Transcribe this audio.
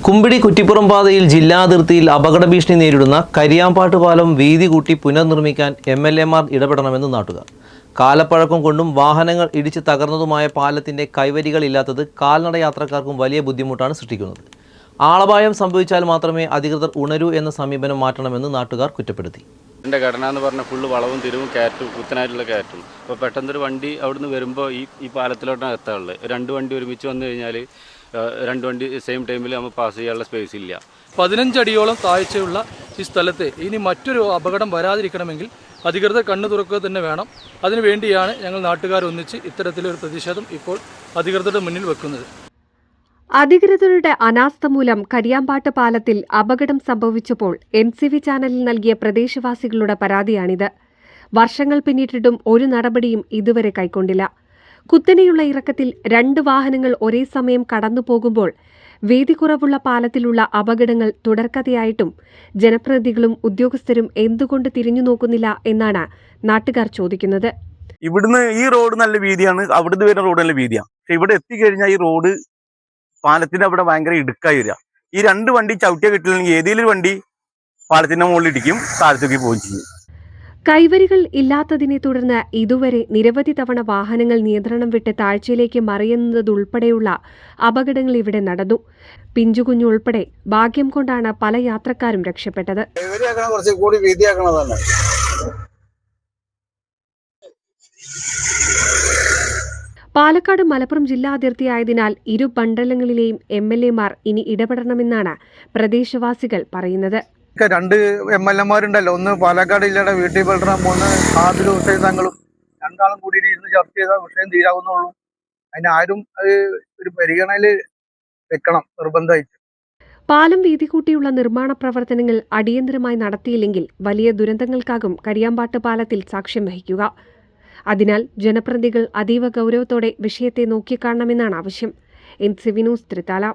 കുമ്പിടി കുറ്റിപ്പുറം പാതയിൽ ജില്ലാതിർത്തിയിൽ അപകട ഭീഷണി നേരിടുന്ന കരിയാമ്പാട്ട് പാലം വീതി കൂട്ടി പുനർനിർമ്മിക്കാൻ എംഎൽഎമാർ ഇടപെടണമെന്ന് നാട്ടുകാർ. കാലപ്പഴക്കം കൊണ്ടും വാഹനങ്ങൾ ഇടിച്ച് തകർന്നതുമായ പാലത്തിന്റെ കൈവരികളില്ലാത്തത് കാൽനട യാത്രക്കാർക്കും വലിയ ബുദ്ധിമുട്ടാണ് സൃഷ്ടിക്കുന്നത്. ആളപായം സംഭവിച്ചാൽ മാത്രമേ അധികൃതർ ഉണരൂ എന്ന സമീപനം മാറ്റണമെന്ന് നാട്ടുകാർ കുറ്റപ്പെടുത്തി. എൻ്റെ ഘടന എന്ന് പറഞ്ഞാൽ ഫുള്ള് വളവും തിരിവും കയറ്റും കുത്തനായിട്ടുള്ള കയറ്റും. അപ്പോൾ പെട്ടെന്നൊരു വണ്ടി അവിടുന്ന് വരുമ്പോൾ ഈ പാലത്തിലോട്ടാണ് എത്താറുള്ളത്. രണ്ട് വണ്ടി ഒരുമിച്ച് വന്നു കഴിഞ്ഞാൽ രണ്ട് വണ്ടി സെയിം ടൈമിൽ നമ്മൾ പാസ് ചെയ്യാനുള്ള സ്പേസ് ഇല്ല. 15 അടിയോളം താഴ്ചയുള്ള ഈ സ്ഥലത്ത് ഇനി മറ്റൊരു അപകടം വരാതിരിക്കണമെങ്കിൽ അധികൃതർ കണ്ണു തുറക്കുക തന്നെ വേണം. അതിനുവേണ്ടിയാണ് ഞങ്ങൾ നാട്ടുകാർ ഒന്നിച്ച് ഇത്തരത്തിലൊരു പ്രതിഷേധം ഇപ്പോൾ അധികൃതരുടെ മുന്നിൽ വെക്കുന്നത്. അധികൃതരുടെ അനാസ്ഥ മൂലം കരിയാമ്പാട്ട് പാലത്തിൽ അപകടം സംഭവിച്ചപ്പോൾ NCV ചാനലിൽ നൽകിയ പ്രദേശവാസികളുടെ പരാതിയാണിത്. വർഷങ്ങൾ പിന്നിട്ടിട്ടും ഒരു നടപടിയും ഇതുവരെ കൈക്കൊണ്ടില്ല. കുത്തനെയുള്ള ഇറക്കത്തിൽ 2 വാഹനങ്ങൾ ഒരേ സമയം കടന്നുപോകുമ്പോൾ വീതി കുറവുള്ള പാലത്തിലുള്ള അപകടങ്ങൾ തുടർക്കഥയായിട്ടും ജനപ്രതിനിധികളും ഉദ്യോഗസ്ഥരും എന്തുകൊണ്ട് തിരിഞ്ഞു നോക്കുന്നില്ല എന്നാണ് നാട്ടുകാർ ചോദിക്കുന്നത്. ഇവിടുന്ന് ഈ റോഡ് നല്ല വീതിയാണ്, അവിടുന്ന് വരുന്ന റോഡ് നല്ല വീതിയാണ്. പക്ഷെ ഇവിടെ എത്തിക്കഴിഞ്ഞാൽ ഈ റോഡ് പാലത്തിന്റെ അവിടെ ഭയങ്കര ഇടുക്കായി വരിക. ഈ 2 വണ്ടി ചവിട്ടിയ കിട്ടില്ലെങ്കിൽ ഏതെങ്കിലും വണ്ടി പാലത്തിന്റെ മുകളിൽ ഇടിക്കും, താഴത്തേക്ക് പോവുകയും ചെയ്യും. കൈവരികൾ ഇല്ലാത്തതിനെ തുടർന്ന് ഇതുവരെ നിരവധി തവണ വാഹനങ്ങൾ നിയന്ത്രണം വിട്ട് താഴ്ചയിലേക്ക് മറിയുന്നതുൾപ്പെടെയുള്ള അപകടങ്ങൾ ഇവിടെ നടന്നു. പിഞ്ചുകുഞ്ഞുൾപ്പെടെ ഭാഗ്യം കൊണ്ടാണ് പല യാത്രക്കാരും രക്ഷപ്പെട്ടത്. പാലക്കാട് മലപ്പുറം ജില്ലാ അതിർത്തിയായതിനാൽ ഇരു മണ്ഡലങ്ങളിലെയും MLAമാർ ഇനി ഇടപെടണമെന്നാണ് പ്രദേശവാസികൾ പറയുന്നത്. 2 MLAമാരുണ്ടല്ലോ, ഒന്ന് പാലക്കാട് ജില്ലയുടെ വീട്ടിൽ ബൽറാം, ഒന്ന് ആദിൽ ഹുസൈൻ തങ്ങളും. രണ്ടാളും കൂടി ഇരുന്ന് ചർച്ച ചെയ്താൽ വിഷയം തീരാവുന്നുള്ളൂ. അതിന് ആരും അത് ഒരു പരിഗണനയിൽ വെക്കണം നിർബന്ധമായിട്ട്. പാലം വീതി കൂട്ടിയുള്ള നിർമ്മാണ പ്രവർത്തനങ്ങൾ അടിയന്തരമായി നടത്തിയില്ലെങ്കിൽ വലിയ ദുരന്തങ്ങൾക്കാകും കരിയാമ്പാട്ട് പാലത്തിൽ സാക്ഷ്യം വഹിക്കുക. അതിനാൽ ജനപ്രതിനിധികൾ അതീവ ഗൗരവത്തോടെ വിഷയത്തെ നോക്കിക്കാണണമെന്നാണ് ആവശ്യം. NCV news Thrithala.